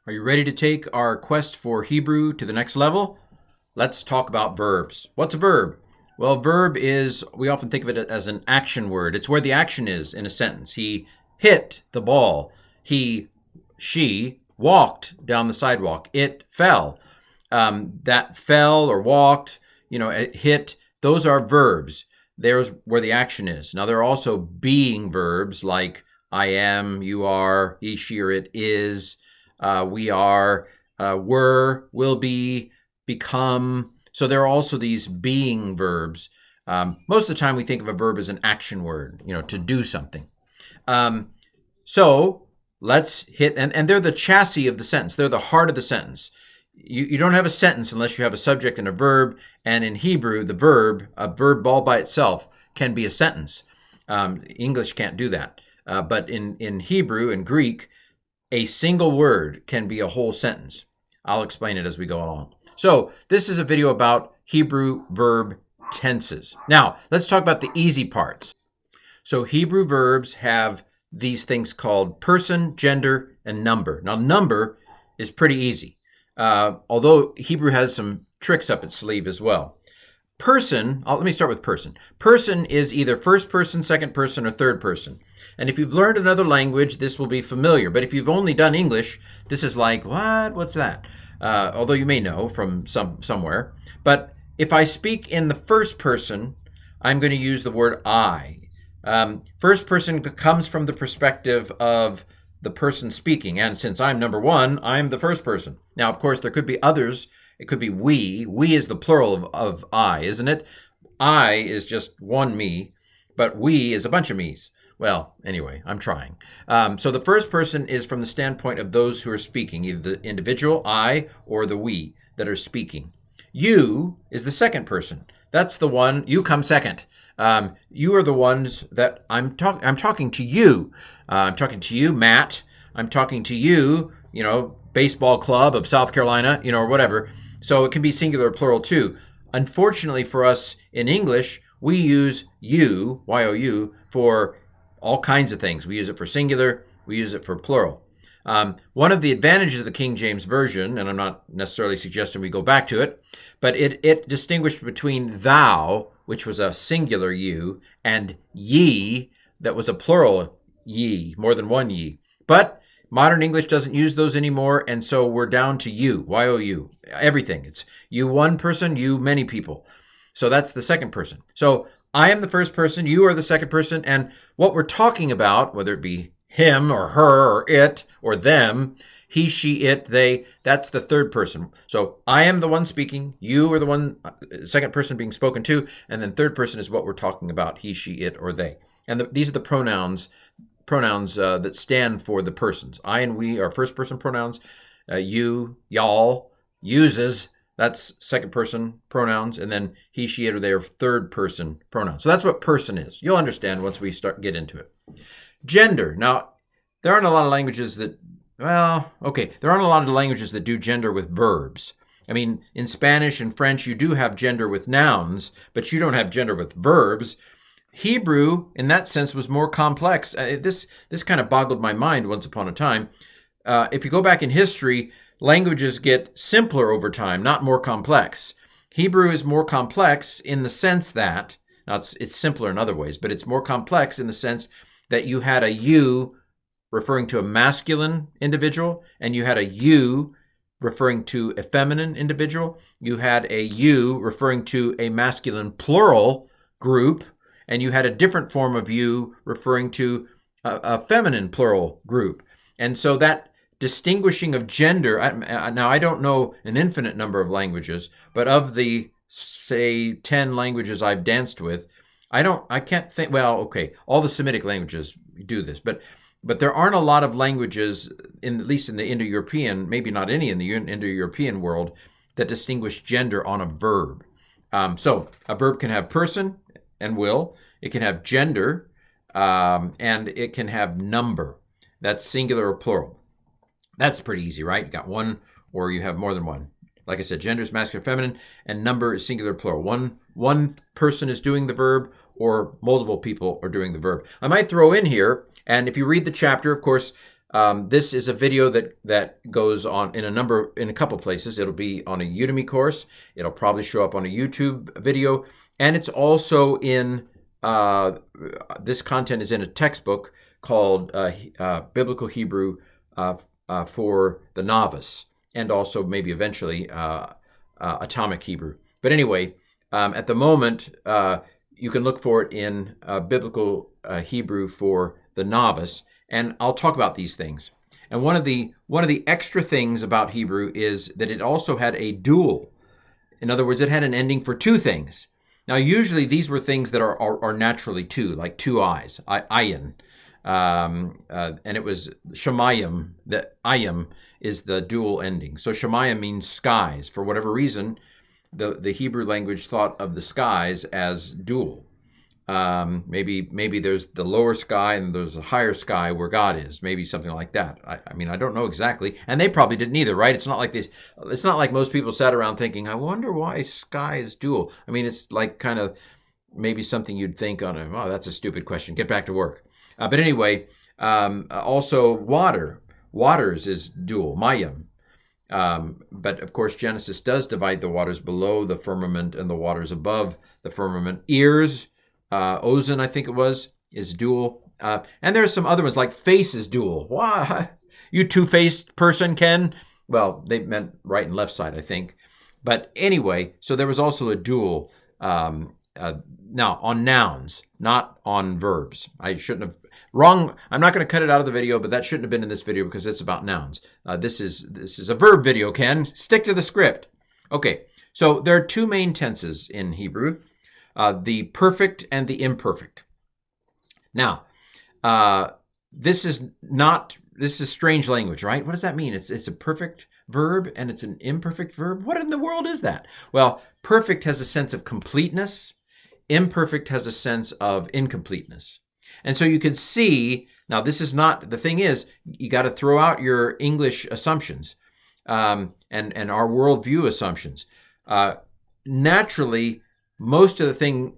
Are you ready to take our quest for Hebrew to the next level? Let's talk about verbs. What's a verb? Well, verb is, we often think of it as an action word. It's where the action is in a sentence. He hit the ball. She walked down the sidewalk. It fell. That fell or walked, it hit. Those are verbs. There's where the action is. Now, there are also being verbs like I am, you are, he, she, or it is, we are, were, will be, become. So there are also these being verbs. Most of the time we think of a verb as an action word, to do something. So let's hit, and they're the chassis of the sentence. They're the heart of the sentence. You don't have a sentence unless you have a subject and a verb. And in Hebrew, a verb all by itself can be a sentence. English can't do that. But in Hebrew and Greek, a single word can be a whole sentence. I'll explain it as we go along. So this is a video about Hebrew verb tenses. Now, let's talk about the easy parts. So Hebrew verbs have these things called person, gender, and number. Now, number is pretty easy, although Hebrew has some tricks up its sleeve as well. Person, let me start with person. Person is either first person, second person, or third person. And if you've learned another language, this will be familiar. But if you've only done English, this is like, what? What's that? Although you may know from somewhere. But if I speak in the first person, I'm going to use the word I. First person comes from the perspective of the person speaking. And since I'm number one, I'm the first person. Now, of course, there could be others. It could be we. We is the plural of I, isn't it? I is just one me, but we is a bunch of me's. Well, anyway, I'm trying. So the first person is from the standpoint of those who are speaking, either the individual, I, or the we that are speaking. You is the second person. That's the one, you come second. You are the ones that I'm talking to you. I'm talking to you, Matt. I'm talking to you, baseball club of South Carolina, or whatever. So it can be singular or plural too. Unfortunately for us in English, we use you, Y-O-U, for all kinds of things. We use it for singular, we use it for plural. One of the advantages of the King James Version, and I'm not necessarily suggesting we go back to it, but it distinguished between thou, which was a singular you, and ye, that was a plural ye, more than one ye. But modern English doesn't use those anymore, and so we're down to you, Y-O-U, everything. It's you one person, you many people. So that's the second person. So I am the first person, you are the second person, and what we're talking about, whether it be him or her or it or them, he, she, it, they, that's the third person. So I am the one speaking, you are the one, second person being spoken to, and then third person is what we're talking about, he, she, it, or they. And these are the pronouns that stand for the persons. I and we are first person pronouns. You, y'all, uses, that's second person pronouns. And then he, she, it, or they are third person pronouns. So that's what person is. You'll understand once we get into it. Gender. Now, there aren't a lot of languages that do gender with verbs. I mean, in Spanish and French, you do have gender with nouns, but you don't have gender with verbs. Hebrew, in that sense, was more complex. This kind of boggled my mind once upon a time. If you go back in history, languages get simpler over time, not more complex. Hebrew is more complex in the sense that, now it's simpler in other ways, but it's more complex in the sense that you had a you referring to a masculine individual, and you had a you referring to a feminine individual. You had a you referring to a masculine plural group, and you had a different form of you referring to a feminine plural group. And so that distinguishing of gender, now I don't know an infinite number of languages, but of the, say, 10 languages I've danced with, I can't think, all the Semitic languages do this, but there aren't a lot of languages, at least in the Indo-European, maybe not any in the Indo-European world, that distinguish gender on a verb. So a verb can have person and will, it can have gender, and it can have number. That's singular or plural. That's pretty easy, right? You got one, or you have more than one. Like I said, gender is masculine, feminine, and number is singular, plural. One person is doing the verb, or multiple people are doing the verb. I might throw in here, and if you read the chapter, of course, This is a video that goes on in a couple places. It'll be on a Udemy course. It'll probably show up on a YouTube video, and it's also in this content is in a textbook called Biblical Hebrew for the Novice, and also maybe eventually Atomic Hebrew. But anyway, at the moment, you can look for it in Biblical Hebrew for the Novice. And I'll talk about these things. And one of the extra things about Hebrew is that it also had a dual. In other words, it had an ending for two things. Now, usually these were things that are naturally two, like two eyes, ayin. And it was shemayim. The ayim is the dual ending. So shemayim means skies. For whatever reason, the Hebrew language thought of the skies as dual. Maybe there's the lower sky and there's a higher sky where God is. Maybe something like that. I mean, I don't know exactly, and they probably didn't either, right? It's not like this. It's not like most people sat around thinking, "I wonder why sky is dual." I mean, it's like kind of maybe something you'd think on a, "Oh, that's a stupid question. Get back to work." But anyway, also waters is dual, mayim. But of course, Genesis does divide the waters below the firmament and the waters above the firmament. Ears. Ozen, I think it was, is dual. And there's some other ones, like face is dual. Why? You two-faced person, Ken? Well, they meant right and left side, I think. But anyway, so there was also a dual. Now, on nouns, not on verbs. I shouldn't have... Wrong. I'm not going to cut it out of the video, but that shouldn't have been in this video because it's about nouns. This is a verb video, Ken. Stick to the script. Okay, so there are two main tenses in Hebrew. The perfect and the imperfect. Now, this is strange language, right? What does that mean? It's a perfect verb and it's an imperfect verb. What in the world is that? Well, perfect has a sense of completeness. Imperfect has a sense of incompleteness. And so you can see, now this is not, the thing is, you got to throw out your English assumptions and our worldview assumptions. Naturally, most of the things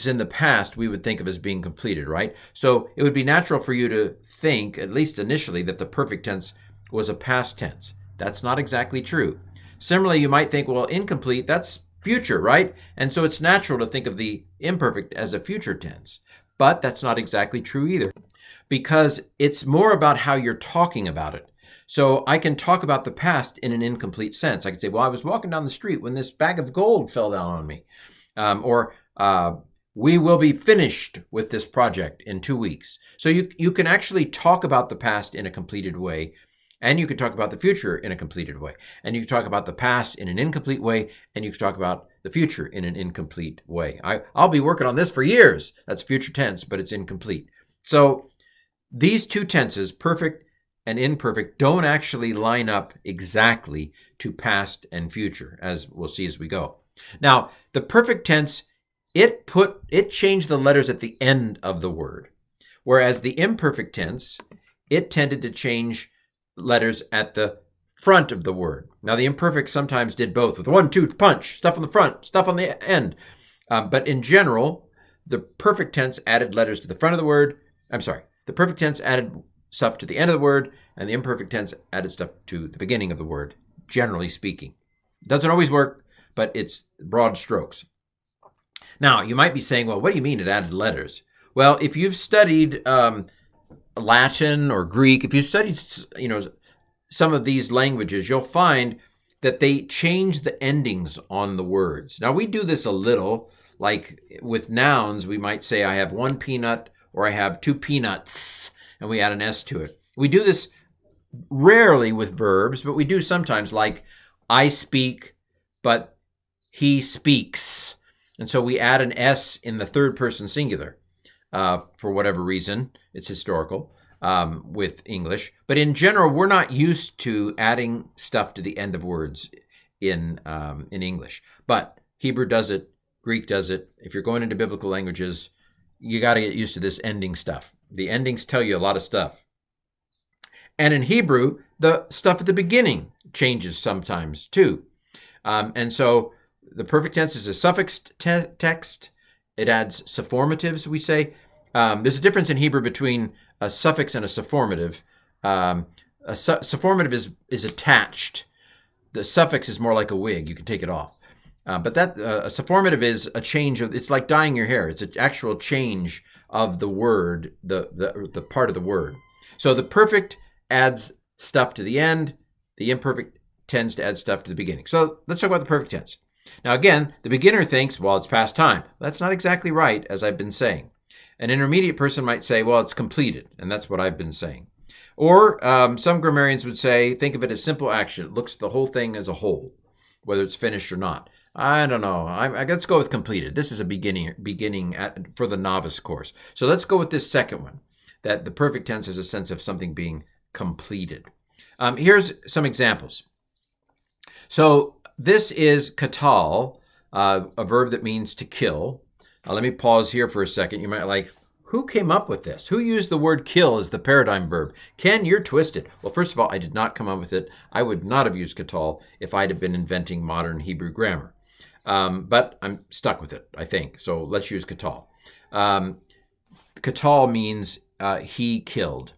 in the past we would think of as being completed, right? So it would be natural for you to think, at least initially, that the perfect tense was a past tense. That's not exactly true. Similarly, you might think, well, incomplete, that's future, right? And so it's natural to think of the imperfect as a future tense. But that's not exactly true either, because it's more about how you're talking about it. So I can talk about the past in an incomplete sense. I can say, well, I was walking down the street when this bag of gold fell down on me. Or we will be finished with this project in 2 weeks. So you can actually talk about the past in a completed way, and you can talk about the future in a completed way. And you can talk about the past in an incomplete way, and you can talk about the future in an incomplete way. I'll be working on this for years. That's future tense, but it's incomplete. So these two tenses, perfect and imperfect, don't actually line up exactly to past and future, as we'll see as we go. Now, the perfect tense, it changed the letters at the end of the word, whereas the imperfect tense, it tended to change letters at the front of the word. Now, the imperfect sometimes did both with 1-2 punch, stuff on the front, stuff on the end. But in general, the perfect tense added letters to the front of the word. The perfect tense added stuff to the end of the word, and the imperfect tense added stuff to the beginning of the word, generally speaking. It doesn't always work, but it's broad strokes. Now, you might be saying, well, what do you mean it added letters? Well, if you've studied Latin or Greek, if you've studied, some of these languages, you'll find that they change the endings on the words. Now, we do this a little, like with nouns, we might say, I have 1 peanut, or I have 2 peanuts, and we add an S to it. We do this rarely with verbs, but we do sometimes, like I speak, but he speaks. And so we add an S in the third person singular for whatever reason. It's historical with English. But in general, we're not used to adding stuff to the end of words in English. But Hebrew does it. Greek does it. If you're going into biblical languages, you got to get used to this ending stuff. The endings tell you a lot of stuff. And in Hebrew, the stuff at the beginning changes sometimes too. And so the perfect tense is a suffix text. It adds suffirmatives, we say. There's a difference in Hebrew between a suffix and a suffirmative. A sufformative is attached. The suffix is more like a wig. You can take it off. But a sufformative is a change of. It's like dyeing your hair. It's an actual change of the word, the part of the word. So the perfect adds stuff to the end. The imperfect tends to add stuff to the beginning. So let's talk about the perfect tense. Now again, the beginner thinks, well, it's past time. That's not exactly right, as I've been saying. An intermediate person might say, well, it's completed, and that's what I've been saying. Or some grammarians would say, think of it as simple action. It looks at the whole thing as a whole, whether it's finished or not. I don't know. Let's go with completed. This is a beginning for the novice course. So let's go with this second one, that the perfect tense has a sense of something being completed. Here's some examples. So this is wayyiqtol, a verb that means to kill. Let me pause here for a second. You might like, who came up with this? Who used the word kill as the paradigm verb? Ken, you're twisted. Well, first of all, I did not come up with it. I would not have used wayyiqtol if I'd have been inventing modern Hebrew grammar. But I'm stuck with it, I think. So let's use wayyiqtol. Wayyiqtol means he killed.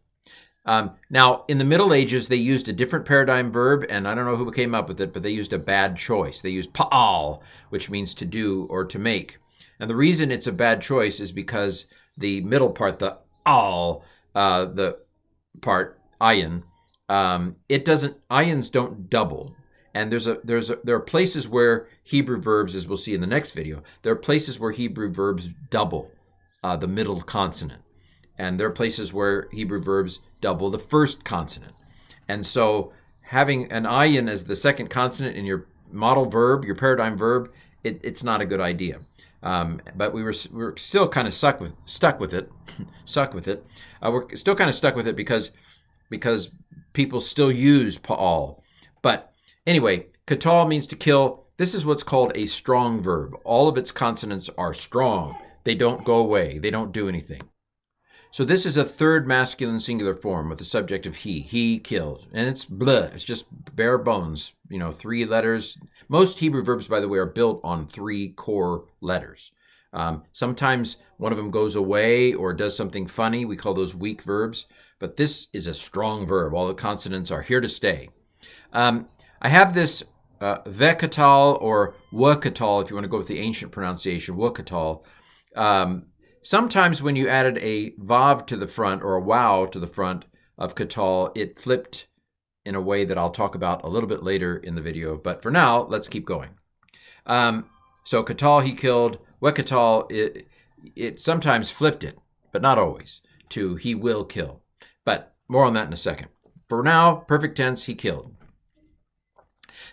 Now, in the Middle Ages, they used a different paradigm verb, and I don't know who came up with it, but they used a bad choice. They used pa'al, which means to do or to make. And the reason it's a bad choice is because the middle part, the al, the part, ayin, ayins don't double. And there are places where Hebrew verbs, as we'll see in the next video, there are places where Hebrew verbs double the middle consonant. And there are places where Hebrew verbs double the first consonant. And so having an ayin as the second consonant in your model verb, your paradigm verb, it's not a good idea. But we were still kind of stuck with it. We're still kind of stuck with it because people still use pa'al. But anyway, wayyiqtol means to kill. This is what's called a strong verb. All of its consonants are strong. They don't go away. They don't do anything. So this is a third masculine singular form with the subject of he. He killed. And it's blah. It's just bare bones. 3 letters. Most Hebrew verbs, by the way, are built on 3 core letters. Sometimes one of them goes away or does something funny. We call those weak verbs. But this is a strong verb. All the consonants are here to stay. I have this weqatal or weqatal, if you want to go with the ancient pronunciation, weqatal. Sometimes when you added a vav to the front or a wow to the front of wayyiqtol, it flipped in a way that I'll talk about a little bit later in the video. But for now, let's keep going. So wayyiqtol, he killed. Weqatal, it sometimes flipped it, but not always, to he will kill. But more on that in a second. For now, perfect tense, he killed.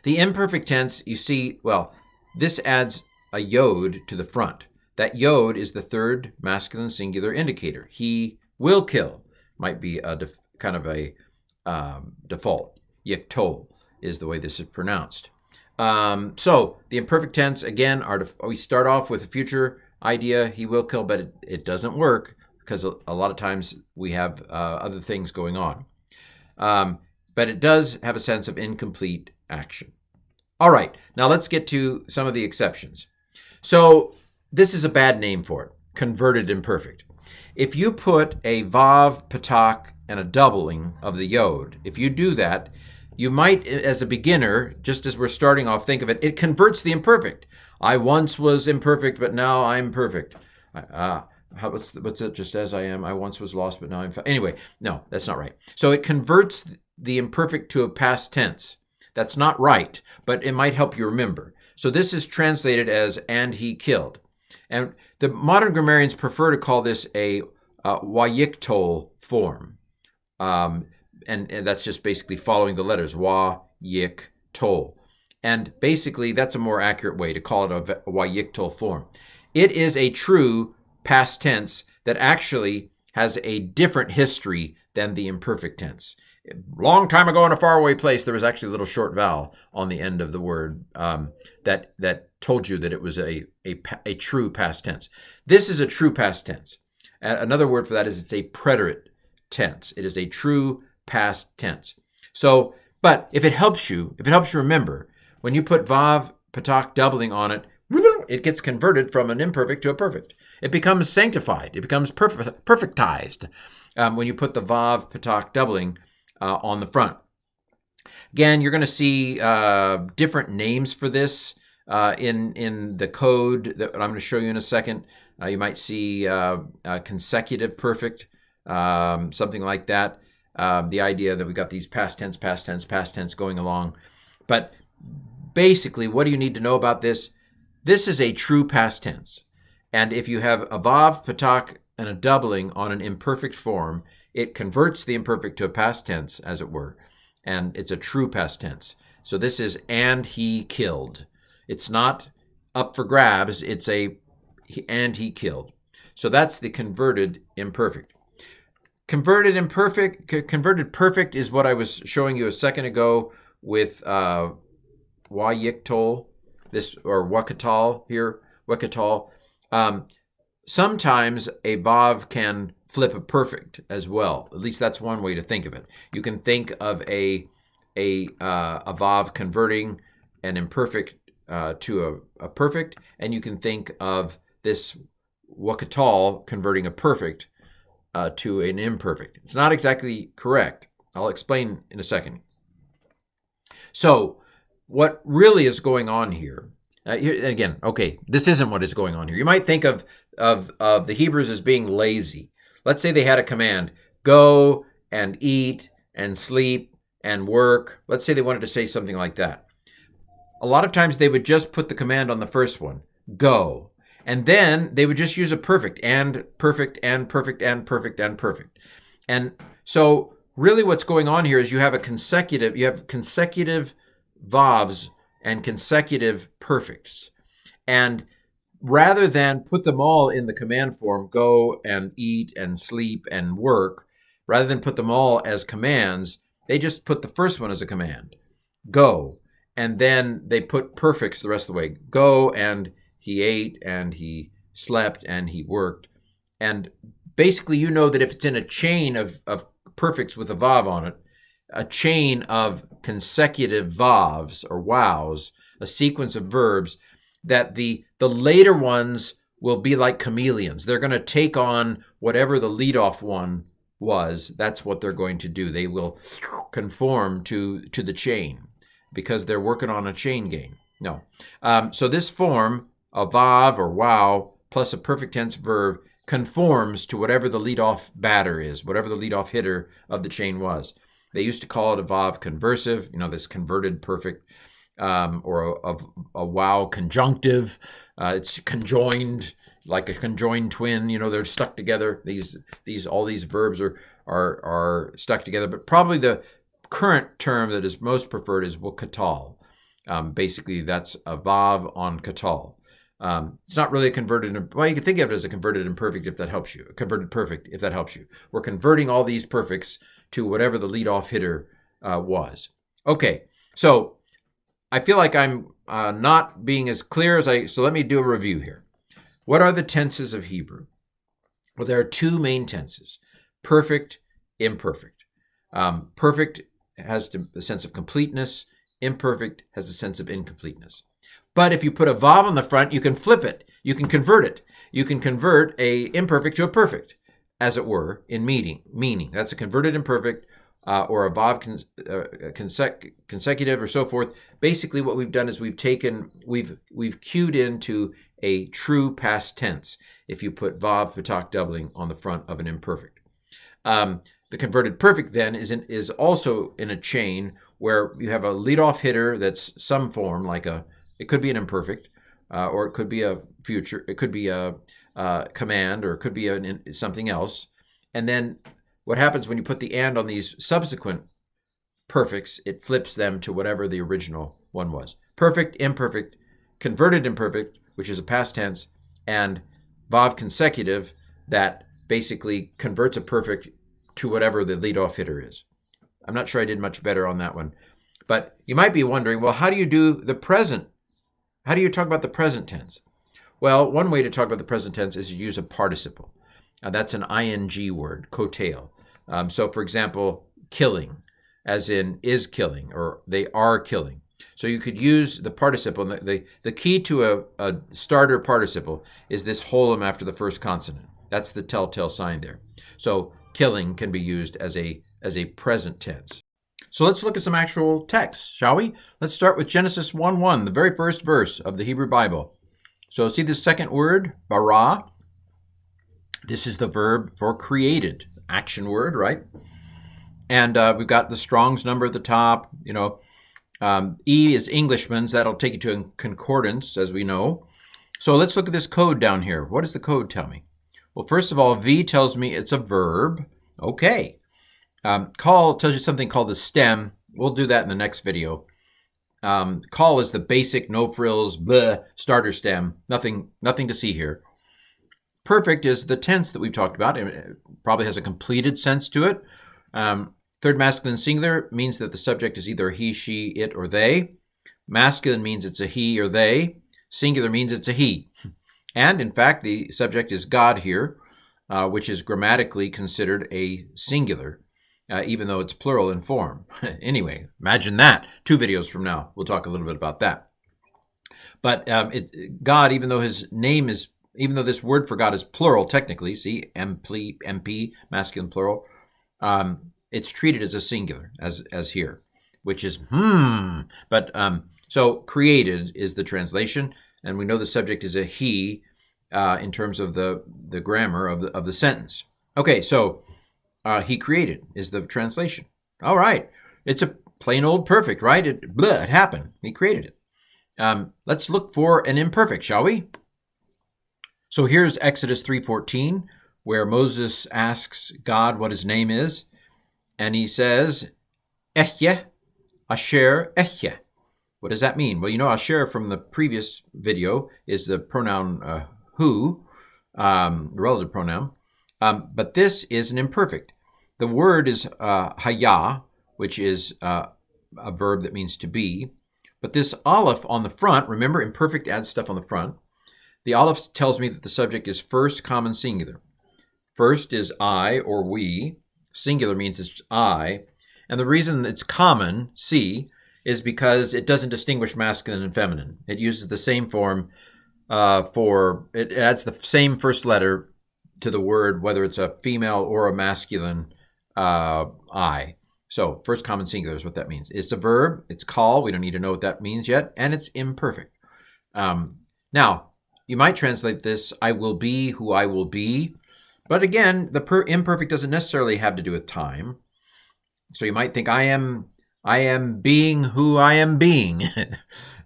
The imperfect tense, you see, well, this adds a yod to the front. That yod is the third masculine singular indicator. He will kill might be a kind of a default. Wayyiqtol is the way this is pronounced. So the imperfect tense, again, we start off with a future idea, he will kill, but it doesn't work because a lot of times we have other things going on. But it does have a sense of incomplete action. All right, now let's get to some of the exceptions. So this is a bad name for it, converted imperfect. If you put a vav, patak, and a doubling of the yod, if you do that, you might, as a beginner, just as we're starting off, think of it, it converts the imperfect. I once was imperfect, but now I'm perfect. What's it? Just as I am, I once was lost, but now I'm found. Anyway, no, that's not right. So it converts the imperfect to a past tense. That's not right, but it might help you remember. So this is translated as, and he killed. And the modern grammarians prefer to call this a wayyiqtol form. And that's just basically following the letters, wayyiqtol. And basically, that's a more accurate way to call it a wayyiqtol form. It is a true past tense that actually has a different history than the imperfect tense. Long time ago in a faraway place, there was actually a little short vowel on the end of the word that told you that it was a true past tense. This is a true past tense. Another word for that is it's a preterite tense. It is a true past tense. So, but if it helps you remember, when you put vav, patak doubling on it, it gets converted from an imperfect to a perfect. It becomes sanctified. It becomes perfectized. When you put the vav, patak doubling on the front. Again, you're going to see different names for this in the code that I'm going to show you in a second. You might see consecutive perfect, something like that. The idea that we got these past tense, past tense, past tense going along. But basically, what do you need to know about this? This is a true past tense. And if you have a vav, patak, and a doubling on an imperfect form, it converts the imperfect to a past tense, as it were. And it's a true past tense. So this is and he killed. It's not up for grabs. It's a and he killed. So that's the converted imperfect. Converted perfect is what I was showing you a second ago with wayyiqtol, this, or weqatal here, weqatal. Sometimes a vav can flip a perfect as well. At least that's one way to think of it. You can think of a vav converting an imperfect to a perfect, and you can think of this weqatal converting a perfect to an imperfect. It's not exactly correct. I'll explain in a second. So what really is going on here, again, okay, this isn't what is going on here. You might think of the Hebrews as being lazy. Let's say they had a command, go and eat and sleep and work. Let's say they wanted to say something like that. A lot of times they would just put the command on the first one, go. And then they would just use a perfect and perfect and perfect and perfect and perfect. And so really what's going on here is you have consecutive vavs and consecutive perfects. And rather than put them all in the command form, go and eat and sleep and work, rather than put them all as commands, they just put the first one as a command, go. And then they put perfects the rest of the way, go and he ate and he slept and he worked. And basically, you know that if it's in a chain of perfects with a vav on it, a chain of consecutive vavs or wows, a sequence of verbs, that the later ones will be like chameleons. They're going to take on whatever the leadoff one was. That's what they're going to do. They will conform to the chain because they're working on a chain game. No. So this form, a vav or wow plus a perfect tense verb, conforms to whatever the leadoff batter is, whatever the leadoff hitter of the chain was. They used to call it a vav conversive, this converted perfect, or a wow conjunctive. It's conjoined, like a conjoined twin. They're stuck together. All these verbs are stuck together. But probably the current term that is most preferred is weqatal. Basically, that's a vav on qatal. It's not really a converted, well, you can think of it as a converted imperfect if that helps you, a converted perfect if that helps you. We're converting all these perfects to whatever the leadoff hitter was. Okay, so I feel like I'm not being as clear as so let me do a review here. What are the tenses of Hebrew? Well, there are two main tenses, perfect, imperfect. Perfect has the sense of completeness, imperfect has a sense of incompleteness. But if you put a vav on the front, you can flip it. You can convert it. You can convert a imperfect to a perfect, as it were, in meaning. That's a converted imperfect or a vav consecutive or so forth. Basically, what we've done is we've cued into a true past tense if you put vav patak doubling on the front of an imperfect. The converted perfect then is also in a chain where you have a leadoff hitter that's some form, it could be an imperfect, or it could be a future, it could be a command, or it could be something else. And then what happens when you put the and on these subsequent perfects, it flips them to whatever the original one was. Perfect, imperfect, converted imperfect, which is a past tense, and vav consecutive that basically converts a perfect to whatever the leadoff hitter is. I'm not sure I did much better on that one. But you might be wondering, well, how do you do the present? How do you talk about the present tense? Well, one way to talk about the present tense is to use a participle. That's an ing word, cotail. So, for example, killing, as in is killing, or they are killing. So you could use the participle. The key to a starter participle is this holum after the first consonant. That's the telltale sign there. So killing can be used as a as a present tense. So let's look at some actual text, shall we? Let's start with Genesis 1:1, the very first verse of the Hebrew Bible. So see this second word, bara. This is the verb for created, action word, right? And we've got the Strong's number at the top. E is Englishman's. That'll take you to a concordance, as we know. So let's look at this code down here. What does the code tell me? Well, first of all, V tells me it's a verb. Okay. Call tells you something called the stem. We'll do that in the next video. Call is the basic, no frills, bleh, starter stem. Nothing to see here. Perfect is the tense that we've talked about. It probably has a completed sense to it. Third masculine singular means that the subject is either he, she, it, or they. Masculine means it's a he or they. Singular means it's a he. And in fact, the subject is God here, which is grammatically considered a singular, even though it's plural in form. Anyway, imagine that. 2 videos from now, we'll talk a little bit about that. But God, even though this word for God is plural, technically, see, MP, masculine plural, it's treated as a singular, as here, which is But so created is the translation, and we know the subject is a he in terms of the grammar of the sentence. Okay, so he created is the translation. All right, it's a plain old perfect, right? It happened. He created it. Let's look for an imperfect, shall we? So here's Exodus 3:14, where Moses asks God what his name is, and he says, Ehyeh, Asher Ehyeh. What does that mean? Well, Asher from the previous video is the pronoun who, the relative pronoun, but this is an imperfect. The word is hayah, which is a verb that means to be, but this aleph on the front, remember, imperfect adds stuff on the front. The aleph tells me that the subject is first common singular. First is I or we. Singular means it's I. And the reason it's common, C, is because it doesn't distinguish masculine and feminine. It uses the same form it adds the same first letter to the word, whether it's a female or a masculine I. So first common singular is what that means. It's a verb. It's call. We don't need to know what that means yet. And it's imperfect. Now, you might translate this, I will be who I will be. But again, the imperfect doesn't necessarily have to do with time. So you might think, I am being who I am being.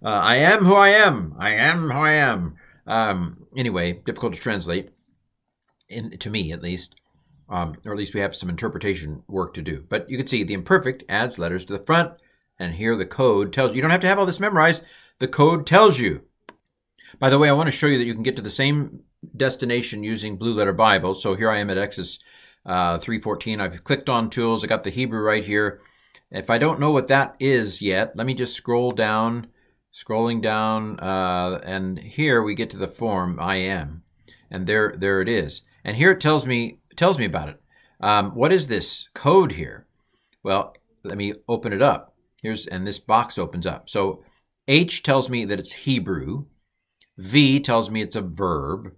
I am who I am. I am who I am. Anyway, difficult to translate, to me at least. Or at least we have some interpretation work to do. But you can see the imperfect adds letters to the front. And here the code tells you. You don't have to have all this memorized. The code tells you. By the way, I want to show you that you can get to the same destination using Blue Letter Bible. So here I am at Exodus 3:14. I've clicked on Tools. I got the Hebrew right here. If I don't know what that is yet, let me just scrolling down, and here we get to the form I am, and there it is. And here it tells me about it. What is this code here? Well, let me open it up. And this box opens up. So H tells me that it's Hebrew. V tells me it's a verb.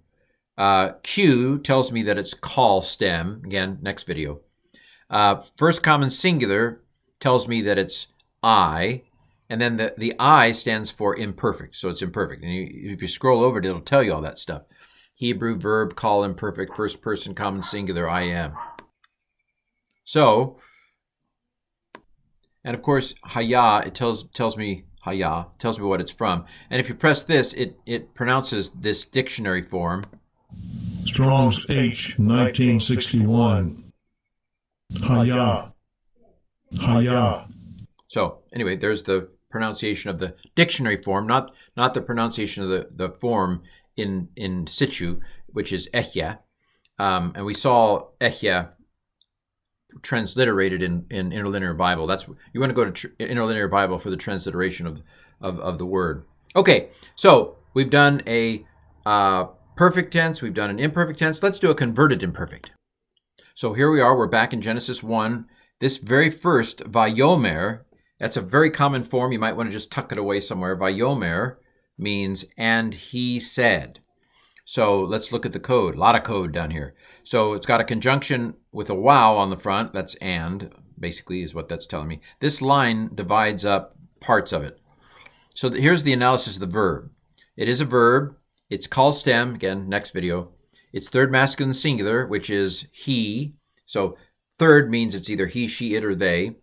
Q tells me that it's call stem. Again, next video. First common singular tells me that it's I. And then the I stands for imperfect. So it's imperfect. And if you scroll over it, it'll tell you all that stuff. Hebrew, verb, call, imperfect, first person, common singular, I am. So, and of course, hayah, it tells me hayah, tells me what it's from. And if you press this, it pronounces this dictionary form. Strong's H 1961. Hayah. Hayah. So anyway, there's the pronunciation of the dictionary form, not the pronunciation of the form in situ, which is Ehyeh. And we saw Ehyeh transliterated in Interlinear Bible. You want to go to Interlinear Bible for the transliteration of the word. Okay, so we've done a perfect tense, we've done an imperfect tense. Let's do a converted imperfect. So here we are, we're back in Genesis 1. This very first, vayomer, that's a very common form. You might want to just tuck it away somewhere. Vayomer means, and he said. So let's look at the code. A lot of code down here. So it's got a conjunction with a wow on the front. That's and. basically, is what that's telling me. This line divides up parts of it. So here's the analysis of the verb. It is a verb. It's call stem, again, next video. It's third masculine singular, which is he. So third means it's either he, she, it, or they.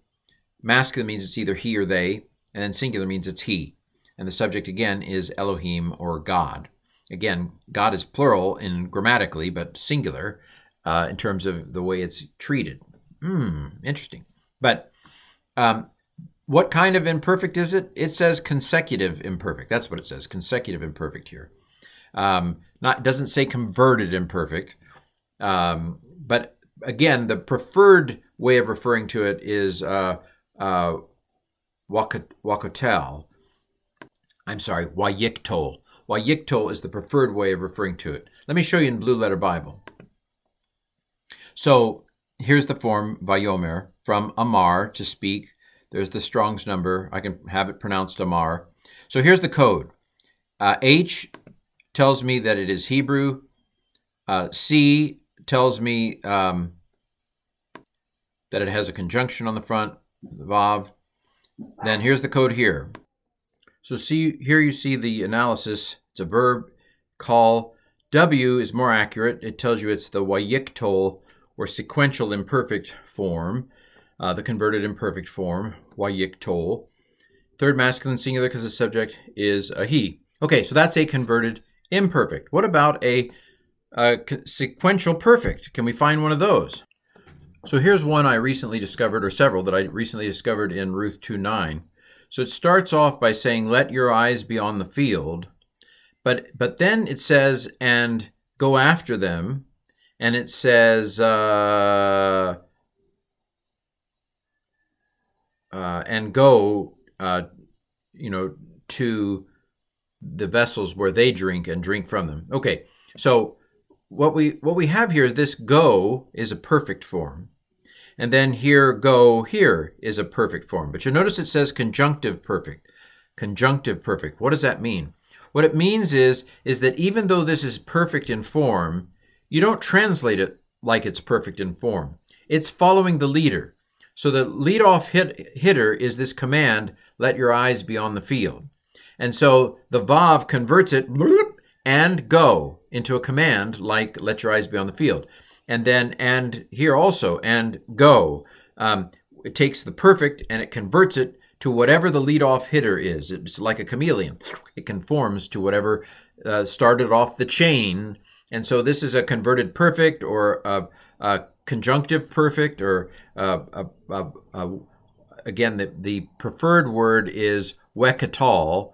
Masculine means it's either he or they. And then singular means it's he. And the subject, again, is Elohim or God. Again, God is plural grammatically, but singular in terms of the way it's treated. Interesting. But what kind of imperfect is it? It says consecutive imperfect. That's what it says, consecutive imperfect here. Doesn't say converted imperfect. But again, the preferred way of referring to it is wayyiqtol. Wayyiqtol. Wayyiqtol is the preferred way of referring to it. Let me show you in Blue Letter Bible. So here's the form vayomer, from amar, to speak. There's the Strong's number. I can have it pronounced amar. So here's the code. H tells me that it is Hebrew. C tells me that it has a conjunction on the front, vav. Then here's the code here. So here you see the analysis. It's a verb, call. W is more accurate. It tells you it's the wayyiqtol, or sequential imperfect form, the converted imperfect form, wayyiqtol. Third masculine singular because the subject is a he. Okay, so that's a converted imperfect. What about a sequential perfect? Can we find one of those? So here's one I recently discovered, or several that I recently discovered in Ruth 2:9. So it starts off by saying, let your eyes be on the field, but then it says, and go after them, and it says, and go, to the vessels where they drink and drink from them. Okay, so what we have here is this go is a perfect form. And then here, go here is a perfect form. But you'll notice it says conjunctive perfect. Conjunctive perfect. What does that mean? What it means is that even though this is perfect in form, you don't translate it like it's perfect in form. It's following the leader. So the leadoff hitter is this command, let your eyes be on the field. And so the vav converts it and go into a command like let your eyes be on the field. And then, and here also, and go. It takes the perfect and it converts it to whatever the leadoff hitter is. It's like a chameleon. It conforms to whatever started off the chain. And so this is a converted perfect, or a conjunctive perfect, or again, the preferred word is weqatal,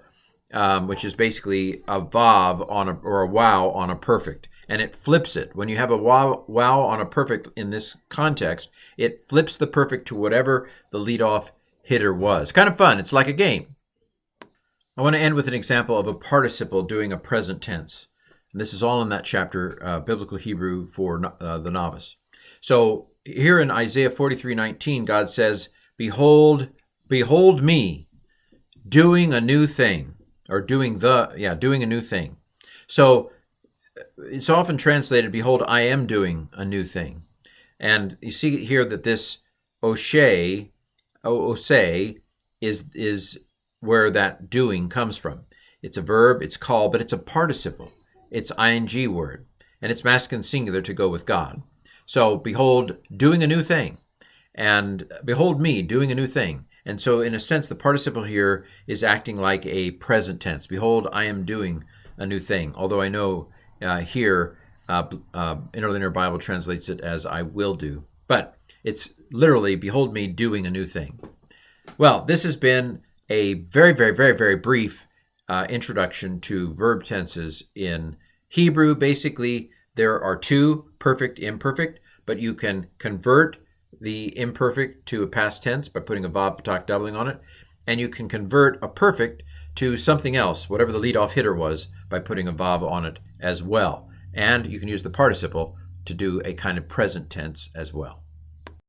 which is basically a vav or a wow on a perfect. And it flips it. When you have a wow on a perfect in this context, it flips the perfect to whatever the leadoff hitter was. Kind of fun. It's like a game. I want to end with an example of a participle doing a present tense. And this is all in that chapter, Biblical Hebrew for the Novice. So here in Isaiah 43:19, God says, behold me doing a new thing, or doing a new thing. So it's often translated, behold, I am doing a new thing. And you see here that this ose is where that doing comes from. It's a verb, it's call, but it's a participle. It's ing word, and it's masculine singular to go with God. So behold, doing a new thing, and behold me doing a new thing. And so in a sense, the participle here is acting like a present tense. Behold, I am doing a new thing. Although I know here, Interlinear Bible translates it as I will do. But it's literally, behold me doing a new thing. Well, this has been a very, very, very, very brief introduction to verb tenses in Hebrew. Basically, there are two, perfect, imperfect, but you can convert the imperfect to a past tense by putting a vav patak doubling on it, and you can convert a perfect to something else, whatever the leadoff hitter was, by putting a vav on it as well. And you can use the participle to do a kind of present tense as well.